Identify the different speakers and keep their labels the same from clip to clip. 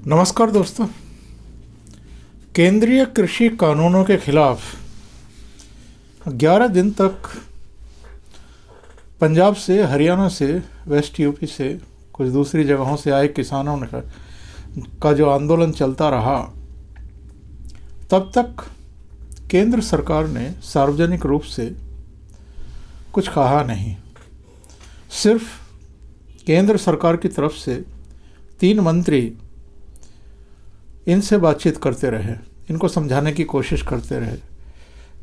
Speaker 1: नमस्कार दोस्तों। केंद्रीय कृषि कानूनों के खिलाफ 11 दिन तक पंजाब से, हरियाणा से, वेस्ट यूपी से, कुछ दूसरी जगहों से आए किसानों का जो आंदोलन चलता रहा, तब तक केंद्र सरकार ने सार्वजनिक रूप से कुछ कहा नहीं। सिर्फ केंद्र सरकार की तरफ से 3 मंत्री इनसे बातचीत करते रहे, इनको समझाने की कोशिश करते रहे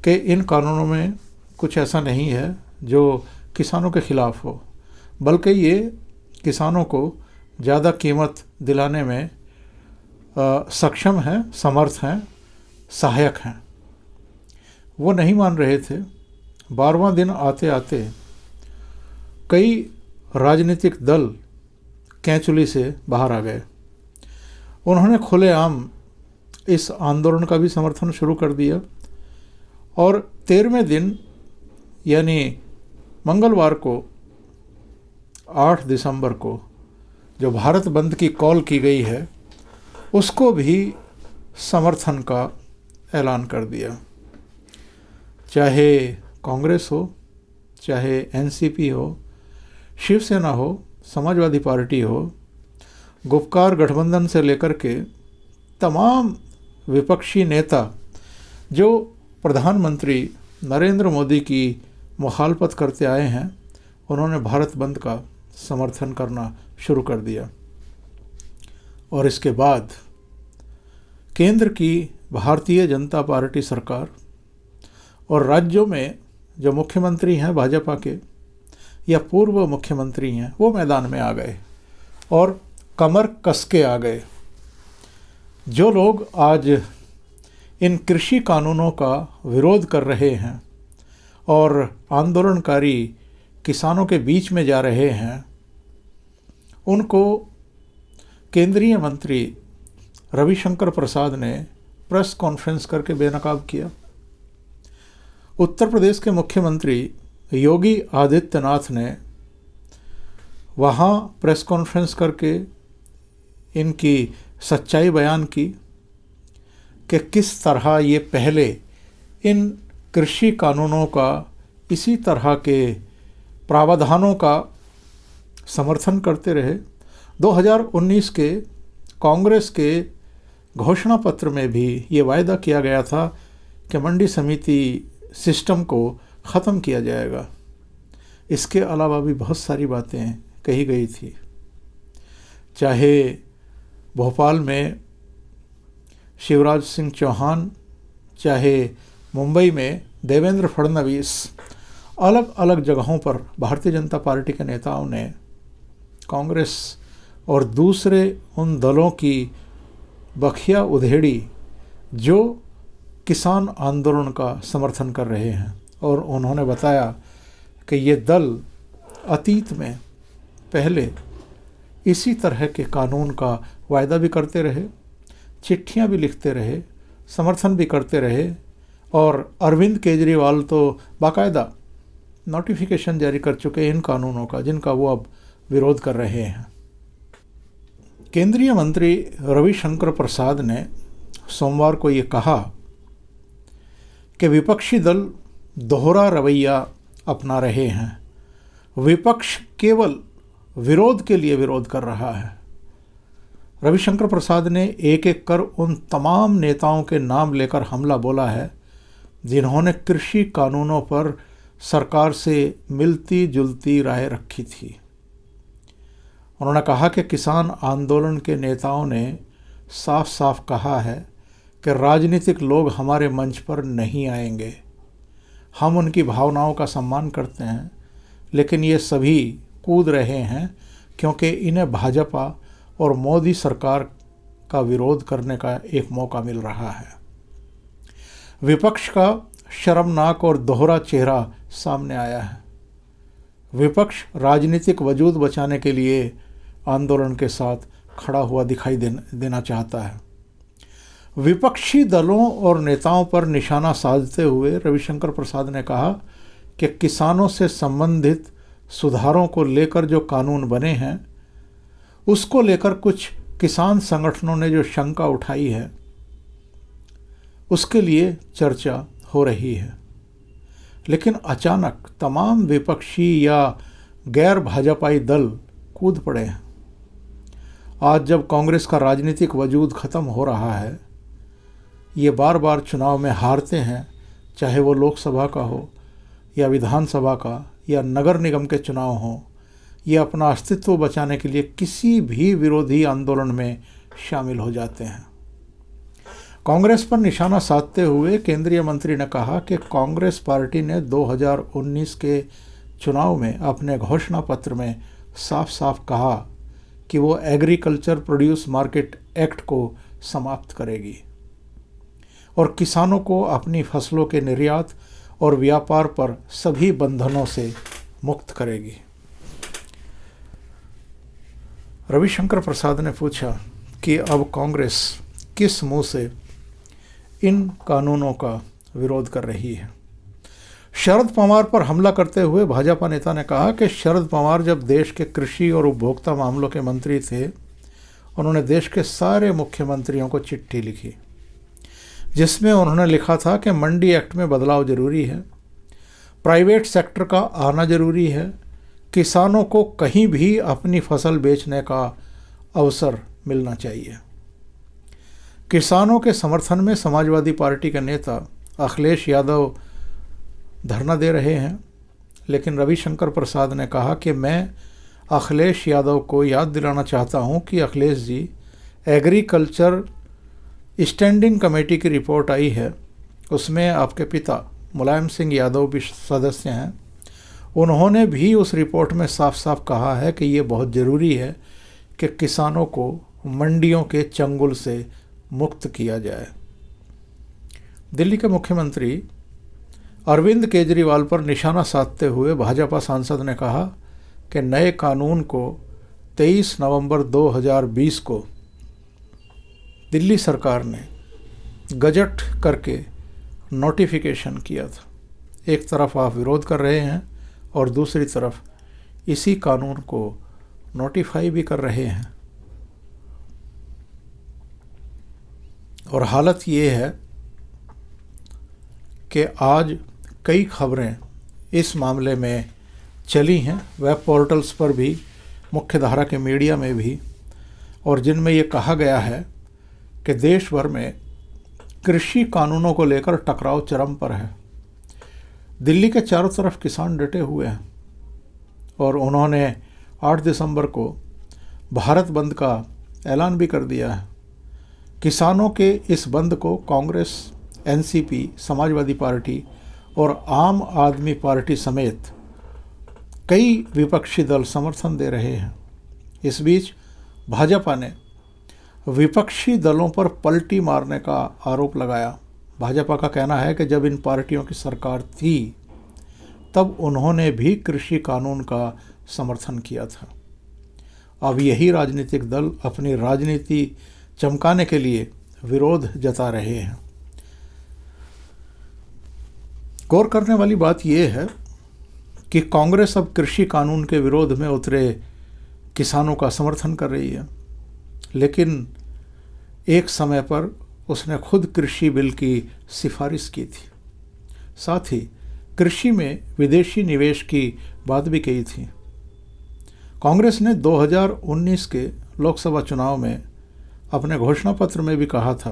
Speaker 1: कि इन कानूनों में कुछ ऐसा नहीं है जो किसानों के खिलाफ हो, बल्कि ये किसानों को ज़्यादा कीमत दिलाने में सक्षम हैं, समर्थ हैं, सहायक हैं। वो नहीं मान रहे थे। 12वां दिन आते आते कई राजनीतिक दल कैंचुली से बाहर आ गए। उन्होंने खुलेआम इस आंदोलन का भी समर्थन शुरू कर दिया और 13वें दिन यानी मंगलवार को 8 दिसंबर को जो भारत बंद की कॉल की गई है, उसको भी समर्थन का ऐलान कर दिया। चाहे कांग्रेस हो, चाहे एनसीपी हो, शिवसेना हो, समाजवादी पार्टी हो, गुपकार गठबंधन से लेकर के तमाम विपक्षी नेता जो प्रधानमंत्री नरेंद्र मोदी की मुखालफत करते आए हैं, उन्होंने भारत बंद का समर्थन करना शुरू कर दिया। और इसके बाद केंद्र की भारतीय जनता पार्टी सरकार और राज्यों में जो मुख्यमंत्री हैं भाजपा के या पूर्व मुख्यमंत्री हैं, वो मैदान में आ गए और कमर कस के आ गए। जो लोग आज इन कृषि कानूनों का विरोध कर रहे हैं और आंदोलनकारी किसानों के बीच में जा रहे हैं, उनको केंद्रीय मंत्री रविशंकर प्रसाद ने प्रेस कॉन्फ्रेंस करके बेनकाब किया। उत्तर प्रदेश के मुख्यमंत्री योगी आदित्यनाथ ने वहाँ प्रेस कॉन्फ्रेंस करके इनकी सच्चाई बयान की कि किस तरह ये पहले इन कृषि कानूनों का, इसी तरह के प्रावधानों का समर्थन करते रहे। 2019 के कांग्रेस के घोषणा पत्र में भी ये वायदा किया गया था कि मंडी समिति सिस्टम को ख़त्म किया जाएगा। इसके अलावा भी बहुत सारी बातें कही गई थी। चाहे भोपाल में शिवराज सिंह चौहान, चाहे मुंबई में देवेंद्र फडणवीस, अलग अलग जगहों पर भारतीय जनता पार्टी के नेताओं ने कांग्रेस और दूसरे उन दलों की बखिया उधेड़ी जो किसान आंदोलन का समर्थन कर रहे हैं। और उन्होंने बताया कि ये दल अतीत में पहले इसी तरह के कानून का वायदा भी करते रहे, चिट्ठियां भी लिखते रहे, समर्थन भी करते रहे, और अरविंद केजरीवाल तो बाकायदा नोटिफिकेशन जारी कर चुके इन कानूनों का, जिनका वो अब विरोध कर रहे हैं। केंद्रीय मंत्री रविशंकर प्रसाद ने सोमवार को ये कहा कि विपक्षी दल दोहरा रवैया अपना रहे हैं। विपक्ष केवल विरोध के लिए विरोध कर रहा है। रविशंकर प्रसाद ने एक एक कर उन तमाम नेताओं के नाम लेकर हमला बोला है जिन्होंने कृषि कानूनों पर सरकार से मिलती जुलती राय रखी थी। उन्होंने कहा कि किसान आंदोलन के नेताओं ने साफ साफ कहा है कि राजनीतिक लोग हमारे मंच पर नहीं आएंगे। हम उनकी भावनाओं का सम्मान करते हैं, लेकिन ये सभी कूद रहे हैं क्योंकि इन्हें भाजपा और मोदी सरकार का विरोध करने का एक मौका मिल रहा है। विपक्ष का शर्मनाक और दोहरा चेहरा सामने आया है। विपक्ष राजनीतिक वजूद बचाने के लिए आंदोलन के साथ खड़ा हुआ दिखाई देना चाहता है। विपक्षी दलों और नेताओं पर निशाना साधते हुए रविशंकर प्रसाद ने कहा कि किसानों से संबंधित सुधारों को लेकर जो कानून बने हैं, उसको लेकर कुछ किसान संगठनों ने जो शंका उठाई है उसके लिए चर्चा हो रही है, लेकिन अचानक तमाम विपक्षी या गैर भाजपाई दल कूद पड़े हैं। आज जब कांग्रेस का राजनीतिक वजूद ख़त्म हो रहा है, ये बार बार चुनाव में हारते हैं, चाहे वो लोकसभा का हो या विधानसभा का या नगर निगम के चुनाव हों, ये अपना अस्तित्व बचाने के लिए किसी भी विरोधी आंदोलन में शामिल हो जाते हैं। कांग्रेस पर निशाना साधते हुए केंद्रीय मंत्री ने कहा कि कांग्रेस पार्टी ने 2019 के चुनाव में अपने घोषणा पत्र में साफ साफ कहा कि वो एग्रीकल्चर प्रोड्यूस मार्केट एक्ट को समाप्त करेगी और किसानों को अपनी फसलों के निर्यात और व्यापार पर सभी बंधनों से मुक्त करेगी। रविशंकर प्रसाद ने पूछा कि अब कांग्रेस किस मुंह से इन कानूनों का विरोध कर रही है। शरद पवार पर हमला करते हुए भाजपा नेता ने कहा कि शरद पवार जब देश के कृषि और उपभोक्ता मामलों के मंत्री थे, उन्होंने देश के सारे मुख्यमंत्रियों को चिट्ठी लिखी जिसमें उन्होंने लिखा था कि मंडी एक्ट में बदलाव जरूरी है, प्राइवेट सेक्टर का आना जरूरी है, किसानों को कहीं भी अपनी फसल बेचने का अवसर मिलना चाहिए। किसानों के समर्थन में समाजवादी पार्टी के नेता अखिलेश यादव धरना दे रहे हैं, लेकिन रविशंकर प्रसाद ने कहा कि मैं अखिलेश यादव को याद दिलाना चाहता हूं कि Akhilesh ji, agriculture standing committee की रिपोर्ट आई है, उसमें आपके पिता मुलायम सिंह यादव भी सदस्य हैं। उन्होंने भी उस रिपोर्ट में साफ साफ कहा है कि ये बहुत ज़रूरी है कि किसानों को मंडियों के चंगुल से मुक्त किया जाए। दिल्ली के मुख्यमंत्री अरविंद केजरीवाल पर निशाना साधते हुए भाजपा सांसद ने कहा कि नए कानून को 23 नवंबर 2020 को दिल्ली सरकार ने गजट करके नोटिफिकेशन किया था। एक तरफ आप विरोध कर रहे हैं और दूसरी तरफ इसी कानून को नोटिफाई भी कर रहे हैं, और हालत ये है कि आज कई खबरें इस मामले में चली हैं, वेब पोर्टल्स पर भी, मुख्यधारा के मीडिया में भी, और जिनमें ये कहा गया है कि देश भर में कृषि कानूनों को लेकर टकराव चरम पर है। दिल्ली के चारों तरफ किसान डटे हुए हैं और उन्होंने 8 दिसंबर को भारत बंद का ऐलान भी कर दिया है। किसानों के इस बंद को कांग्रेस, एनसीपी, समाजवादी पार्टी और आम आदमी पार्टी समेत कई विपक्षी दल समर्थन दे रहे हैं। इस बीच भाजपा ने विपक्षी दलों पर पलटी मारने का आरोप लगाया। भाजपा का कहना है कि जब इन पार्टियों की सरकार थी तब उन्होंने भी कृषि कानून का समर्थन किया था। अब यही राजनीतिक दल अपनी राजनीति चमकाने के लिए विरोध जता रहे हैं। गौर करने वाली बात यह है कि कांग्रेस अब कृषि कानून के विरोध में उतरे किसानों का समर्थन कर रही है, लेकिन एक समय पर उसने खुद कृषि बिल की सिफारिश की थी। साथ ही कृषि में विदेशी निवेश की बात भी कही थी। कांग्रेस ने 2019 के लोकसभा चुनाव में अपने घोषणा पत्र में भी कहा था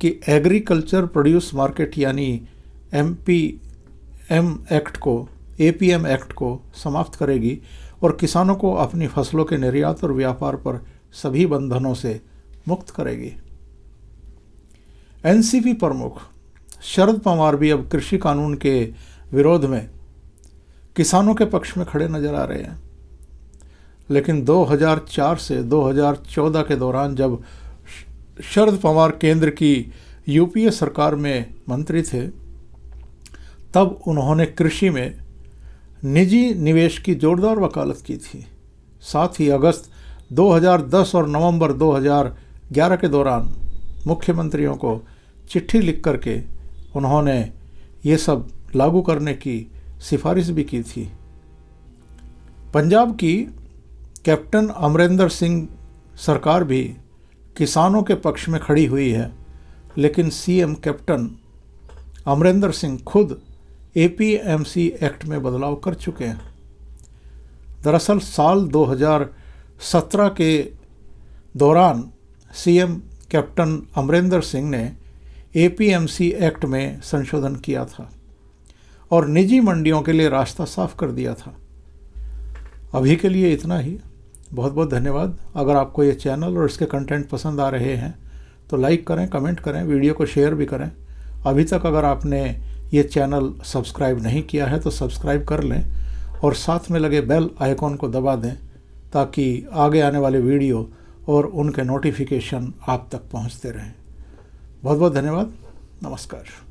Speaker 1: कि एग्रीकल्चर प्रोड्यूस मार्केट यानी एपीएम एक्ट को समाप्त करेगी और किसानों को अपनी फसलों के निर्यात और व्यापार पर सभी बंधनों से मुक्त करेगी। एनसीपी प्रमुख शरद पवार भी अब कृषि कानून के विरोध में किसानों के पक्ष में खड़े नजर आ रहे हैं, लेकिन 2004 से 2014 के दौरान जब शरद पवार केंद्र की यूपीए सरकार में मंत्री थे, तब उन्होंने कृषि में निजी निवेश की जोरदार वकालत की थी। साथ ही अगस्त 2010 और नवंबर 2011 के दौरान मुख्यमंत्रियों को चिट्ठी लिख करके उन्होंने ये सब लागू करने की सिफारिश भी की थी। पंजाब की कैप्टन अमरिंदर सिंह सरकार भी किसानों के पक्ष में खड़ी हुई है, लेकिन सीएम कैप्टन अमरिंदर सिंह खुद एपीएमसी एक्ट में बदलाव कर चुके हैं। दरअसल साल 2017 के दौरान सीएम कैप्टन अमरिंदर सिंह ने एपीएमसी एक्ट में संशोधन किया था और निजी मंडियों के लिए रास्ता साफ कर दिया था। अभी के लिए इतना ही। बहुत बहुत धन्यवाद। अगर आपको ये चैनल और इसके कंटेंट पसंद आ रहे हैं तो लाइक करें, कमेंट करें, वीडियो को शेयर भी करें। अभी तक अगर आपने ये चैनल सब्सक्राइब नहीं किया है तो सब्सक्राइब कर लें और साथ में लगे बेल आइकॉन को दबा दें ताकि आगे आने वाले वीडियो और उनके नोटिफिकेशन आप तक पहुंचते रहें। बहुत बहुत धन्यवाद। नमस्कार।